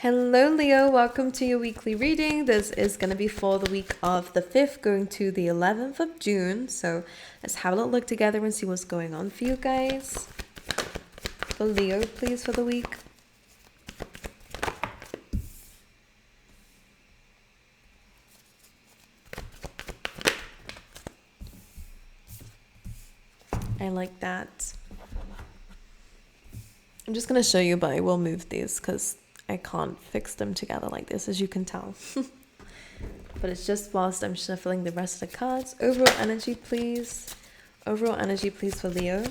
Hello, Leo. Welcome to your weekly reading. This is going to be for the week of the 5th going to the 11th of June. So let's have a little look together and see what's going on for you guys. For Leo, please, for the week. I like that. I'm just going to show you, but I will move these because I can't fix them together like this, as you can tell. But it's just whilst I'm shuffling the rest of the cards. Overall energy, please. Overall energy, please, for Leo.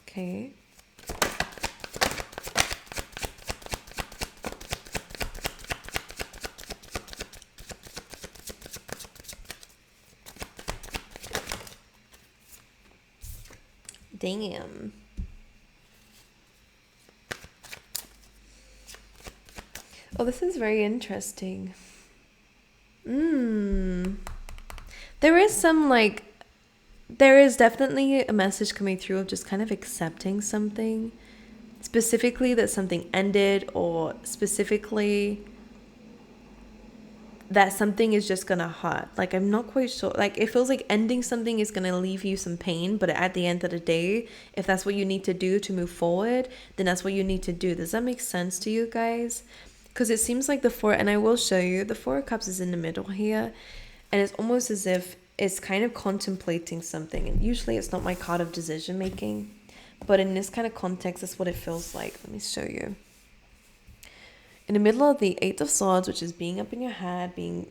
Okay. Damn. Oh, this is very interesting. There is there is definitely a message coming through of just kind of accepting something. Specifically that something ended, or specifically that something is just gonna hurt. Like, I'm not quite sure. Like, it feels like ending something is gonna leave you some pain, but at the end of the day, if that's what you need to do to move forward, then that's what you need to do. Does that make sense to you guys? Because it seems like and I will show you, the Four of Cups is in the middle here, and it's almost as if it's kind of contemplating something. And usually it's not my card of decision making, but in this kind of context, that's what it feels like. Let me show you. In the middle of the Eight of Swords, which is being up in your head, being,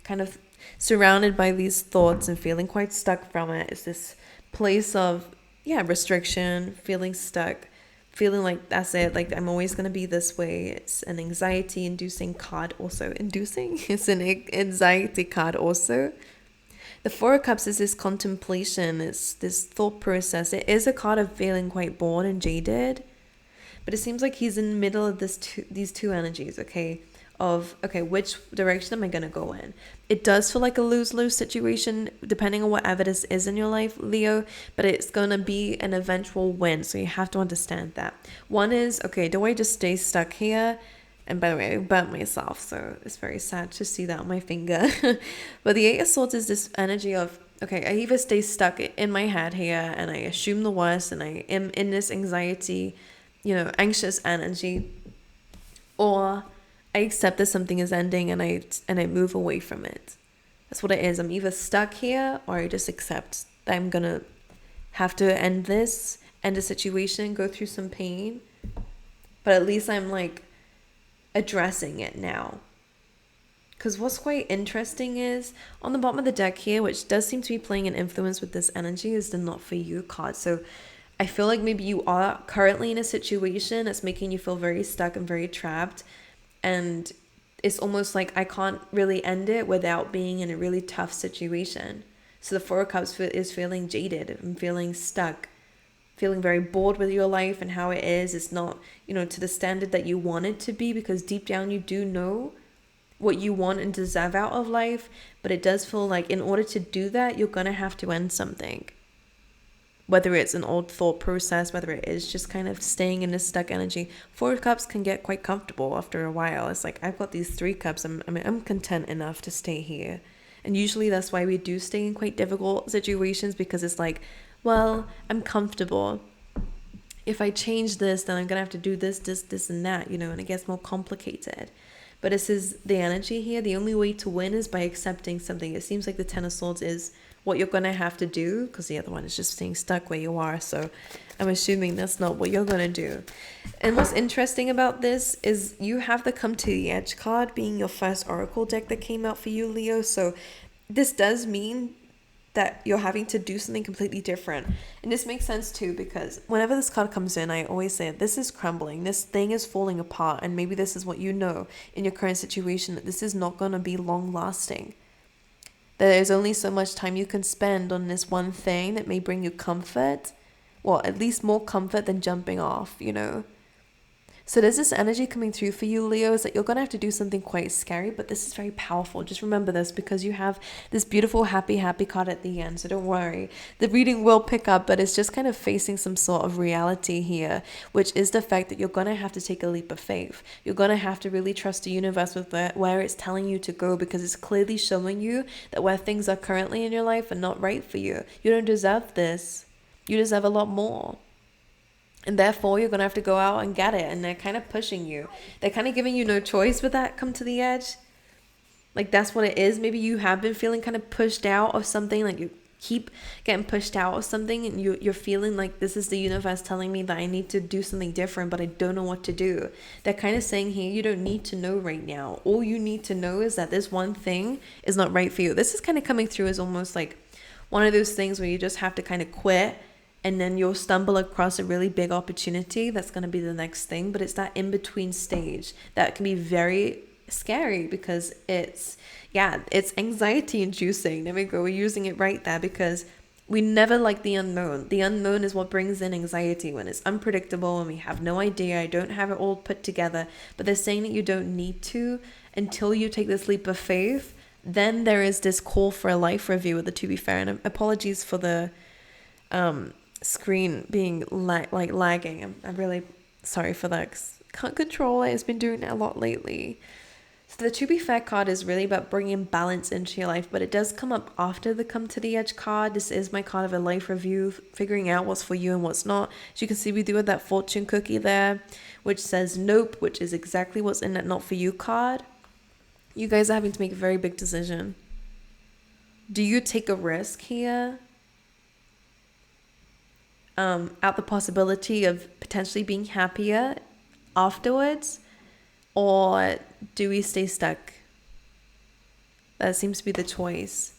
kind of surrounded by these thoughts and feeling quite stuck from it, is this place of, restriction, feeling stuck, feeling like that's it, like I'm always going to be this way. It's an anxiety-inducing card also. It's an anxiety card also. The Four of Cups is this contemplation, it's this thought process. It is a card of feeling quite bored and jaded. But it seems like he's in the middle of these two energies, okay? Which direction am I going to go in? It does feel like a lose-lose situation, depending on whatever this is in your life, Leo. But it's going to be an eventual win, so you have to understand that. One is, do I just stay stuck here? And by the way, I burnt myself, so it's very sad to see that on my finger. But the Eight of Swords is this energy of, I either stay stuck in my head here, and I assume the worst, and I am in this anxiety, anxious energy, or I accept that something is ending and I move away from it. That's what it is. I'm either stuck here, or I just accept that I'm gonna have to end the situation, go through some pain, but at least I'm addressing it now. Because what's quite interesting is on the bottom of the deck here, which does seem to be playing an influence with this energy, is the Not For You card. So I feel like maybe you are currently in a situation that's making you feel very stuck and very trapped. And it's almost like I can't really end it without being in a really tough situation. So the Four of Cups is feeling jaded and feeling stuck, feeling very bored with your life and how it is. It's not, to the standard that you want it to be, because deep down you do know what you want and deserve out of life. But it does feel like in order to do that, you're going to have to end something. Whether it's an old thought process, whether it is just kind of staying in this stuck energy. Four of Cups can get quite comfortable after a while. It's like, I've got these Three Cups. I'm content enough to stay here. And usually that's why we do stay in quite difficult situations, because it's like, well, I'm comfortable. If I change this, then I'm going to have to do this, and that, and it gets more complicated. But this is the energy here. The only way to win is by accepting something. It seems like the Ten of Swords is what you're going to have to do, because the other one is just staying stuck where you are. So I'm assuming that's not what you're going to do. And what's interesting about this is you have the Come to the Edge card being your first oracle deck that came out for you, Leo. So this does mean that you're having to do something completely different. And this makes sense too, because whenever this card comes in, I always say this is crumbling, this thing is falling apart, and maybe this is what you know in your current situation, that this is not going to be long lasting. There's only so much time you can spend on this one thing that may bring you comfort. Well, at least more comfort than jumping off, So there's this energy coming through for you, Leo, is that you're going to have to do something quite scary, but this is very powerful. Just remember this, because you have this beautiful happy card at the end. So don't worry. The reading will pick up, but it's just kind of facing some sort of reality here, which is the fact that you're going to have to take a leap of faith. You're going to have to really trust the universe with where it's telling you to go, because it's clearly showing you that where things are currently in your life are not right for you. You don't deserve this. You deserve a lot more. And therefore, you're going to have to go out and get it. And they're kind of pushing you. They're kind of giving you no choice with that come to the edge. Like, that's what it is. Maybe you have been feeling kind of pushed out of something. Like, you keep getting pushed out of something. And you're feeling like this is the universe telling me that I need to do something different, but I don't know what to do. They're kind of saying here, you don't need to know right now. All you need to know is that this one thing is not right for you. This is kind of coming through as almost like one of those things where you just have to kind of quit. And then you'll stumble across a really big opportunity that's going to be the next thing. But it's that in-between stage that can be very scary, because it's anxiety inducing. There we go. We're using it right there, because we never like the unknown. The unknown is what brings in anxiety, when it's unpredictable and we have no idea. I don't have it all put together. But they're saying that you don't need to until you take this leap of faith. Then there is this call for a life review with the To Be Fair. And apologies for the screen being lagging. I'm really sorry for that, 'cause can't control it. It's been doing it a lot lately. So the To Be Fair card is really about bringing balance into your life, but it does come up after the Come to the Edge card. This is my card of a life review, figuring out what's for you and what's not. As you can see, we do have that fortune cookie there, which says nope, which is exactly what's in that not for you card. You guys are having to make a very big decision. Do you take a risk here? Out the possibility of potentially being happier afterwards, or do we stay stuck? That seems to be the choice.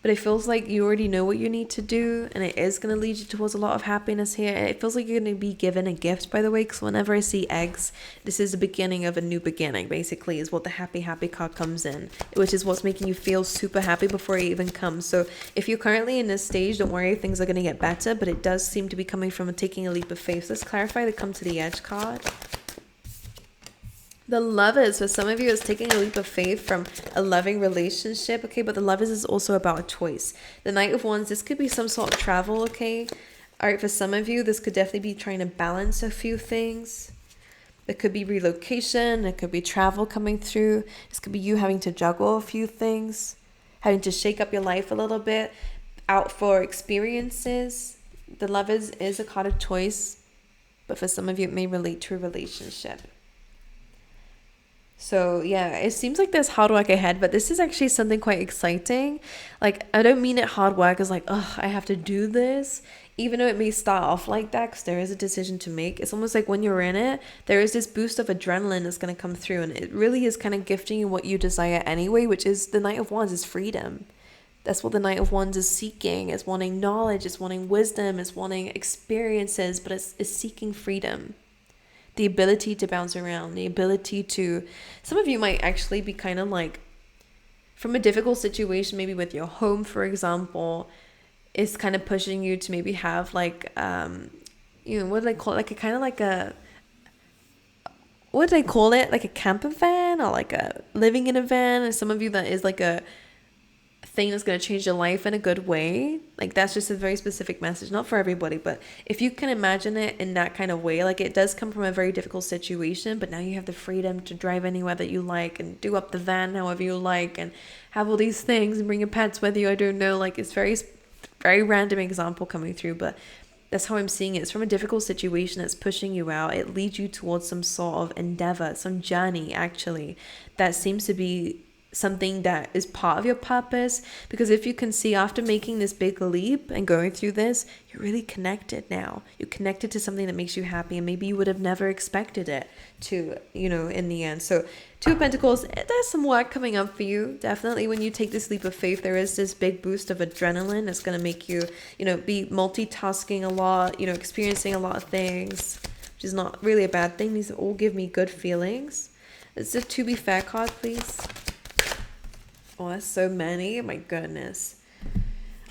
But it feels like you already know what you need to do, and it is going to lead you towards a lot of happiness here. And it feels like you're going to be given a gift, by the way, because whenever I see eggs, this is the beginning of a new beginning, basically, is what the happy card comes in, which is what's making you feel super happy before it even comes. So if you're currently in this stage, don't worry, things are going to get better, but it does seem to be coming from taking a leap of faith. So let's clarify the Come to the Edge card. The Lovers, for some of you, is taking a leap of faith from a loving relationship, okay? But the Lovers is also about a choice. The Knight of Wands, this could be some sort of travel, okay? All right, for some of you, this could definitely be trying to balance a few things. It could be relocation. It could be travel coming through. This could be you having to juggle a few things, having to shake up your life a little bit, out for experiences. The Lovers is a card of choice, but for some of you, it may relate to a relationship. So yeah, it seems like there's hard work ahead, but this is actually something quite exciting. Like, I don't mean it hard work as like, oh, I have to do this, even though it may start off like that, because there is a decision to make. It's almost like when you're in it, there is this boost of adrenaline that's going to come through, and it really is kind of gifting you what you desire anyway, which is the Knight of Wands is freedom. That's what the Knight of Wands is seeking. It's wanting knowledge, it's wanting wisdom, it's wanting experiences, but it's seeking freedom. The ability to bounce around, the ability to, some of you might actually be kind of like from a difficult situation, maybe with your home, for example, is kind of pushing you to maybe have like, what do they call it? Like a kind of like a, what do they call it? Like a camper van, or like a living in a van. And some of you, that is like a thing that's going to change your life in a good way. Like, that's just a very specific message, not for everybody, but if you can imagine it in that kind of way, like, it does come from a very difficult situation, but now you have the freedom to drive anywhere that you like and do up the van however you like and have all these things and bring your pets with you. I don't know, like, it's very random example coming through, but that's how I'm seeing it. It's from a difficult situation that's pushing you out. It leads you towards some sort of endeavor, some journey actually, that seems to be something that is part of your purpose. Because if you can see, after making this big leap and going through this, you're really connected now. You're connected to something that makes you happy, and maybe you would have never expected it to, in the end. So Two of Pentacles, there's some work coming up for you. Definitely when you take this leap of faith, there is this big boost of adrenaline that's going to make you, be multitasking a lot, experiencing a lot of things, which is not really a bad thing. These all give me good feelings. It's a To Be Fair card, please. Oh, that's so many. My goodness.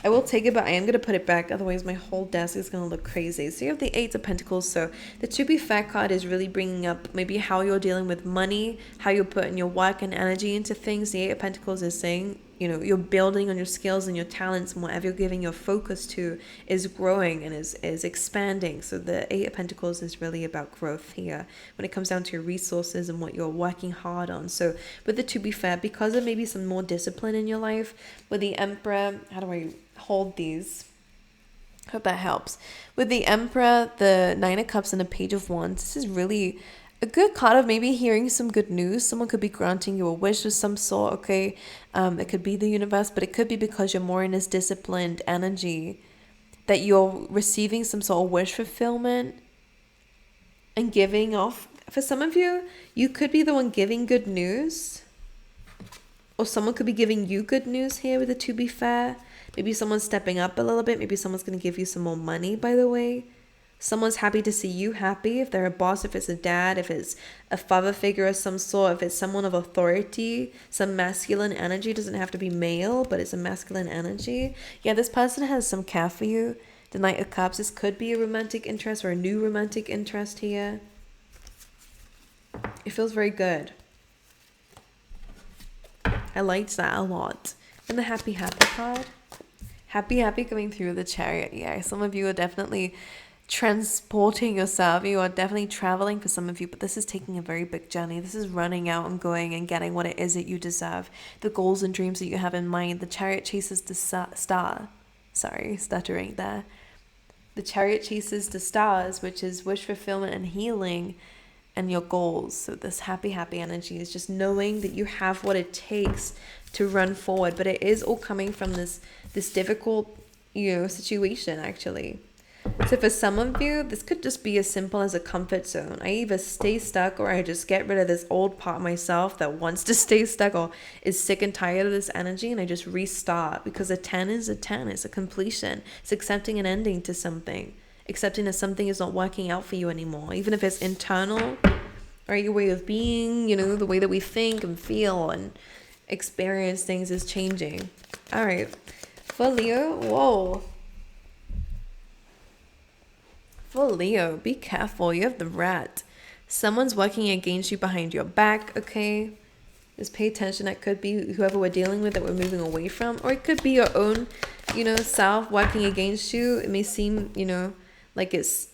I will take it, but I am going to put it back. Otherwise, my whole desk is going to look crazy. So you have the Eight of Pentacles. So the To Be Fair card is really bringing up maybe how you're dealing with money, how you're putting your work and energy into things. The Eight of Pentacles is saying, you know, you're building on your skills and your talents, and whatever you're giving your focus to is growing and is expanding. So the Eight of Pentacles is really about growth here when it comes down to your resources and what you're working hard on. So with the To Be Fair, because of maybe some more discipline in your life, with the Emperor, how do I hold these? Hope that helps. With the Emperor, the Nine of Cups, and the Page of Wands, this is really a good card of maybe hearing some good news. Someone could be granting you a wish of some sort, okay? It could be the universe, but it could be because you're more in this disciplined energy that you're receiving some sort of wish fulfillment and giving off. For some of you, you could be the one giving good news, or someone could be giving you good news here with the To Be Fair. Maybe someone's stepping up a little bit. Maybe someone's going to give you some more money, by the way. Someone's happy to see you happy. If they're a boss, if it's a dad, if it's a father figure of some sort, if it's someone of authority, some masculine energy. Doesn't have to be male, but it's a masculine energy. Yeah, this person has some care for you. The Knight of Cups. This could be a romantic interest or a new romantic interest here. It feels very good. I liked that a lot. And the Happy card. Happy going through the Chariot. Yeah, some of you are definitely transporting yourself. You are definitely traveling for some of you, but this is taking a very big journey. This is running out and going and getting what it is that you deserve. The goals and dreams that you have in mind. The Chariot chases the star. Sorry, stuttering there. The Chariot chases the stars, which is wish fulfillment and healing and your goals. So this happy energy is just knowing that you have what it takes to run forward, but it is all coming from this difficult, situation actually. So for some of you, this could just be as simple as a comfort zone. I either stay stuck or I just get rid of this old part of myself that wants to stay stuck or is sick and tired of this energy, and I just restart, because a 10 is a 10. It's a completion. It's accepting an ending to something. Accepting that something is not working out for you anymore, even if it's internal, or your way of being, the way that we think and feel and experience things is changing. All right, for Leo, whoa. For Leo, be careful. You have the Rat. Someone's working against you behind your back, okay? Just pay attention. That could be whoever we're dealing with that we're moving away from, or it could be your own, self working against you. It may seem, like it's,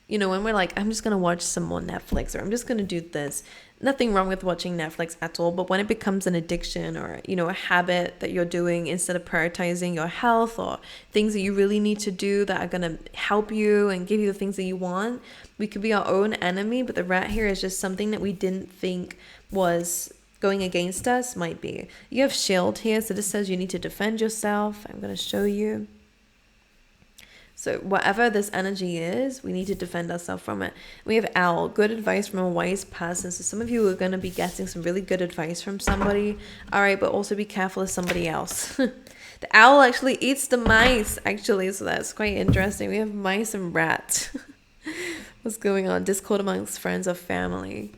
when we're like, I'm just going to watch some more Netflix, or I'm just going to do this. Nothing wrong with watching Netflix at all, but when it becomes an addiction or, a habit that you're doing instead of prioritizing your health or things that you really need to do that are going to help you and give you the things that you want, we could be our own enemy. But the Rat here is just something that we didn't think was going against us. Might be. You have Shield here, so this says you need to defend yourself. I'm going to show you. So whatever this energy is, we need to defend ourselves from it. We have Owl, good advice from a wise person. So some of you are going to be getting some really good advice from somebody. All right, but also be careful of somebody else. The Owl actually eats the mice, actually. So that's quite interesting. We have mice and rats. What's going on? Discord amongst friends or family.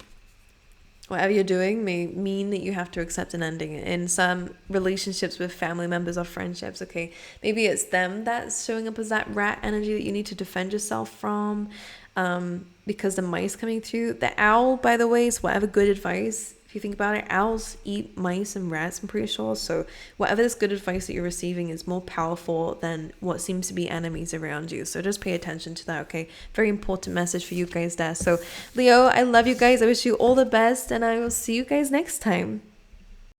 Whatever you're doing may mean that you have to accept an ending in some relationships with family members or friendships, okay? Maybe it's them that's showing up as that rat energy that you need to defend yourself from, because the mice coming through. The Owl, by the way, is whatever good advice. If you think about it, owls eat mice and rats, I'm pretty sure. So whatever this good advice that you're receiving is more powerful than what seems to be enemies around you. So just pay attention to that, okay? Very important message for you guys there. So Leo, I love you guys. I wish you all the best, and I will see you guys next time.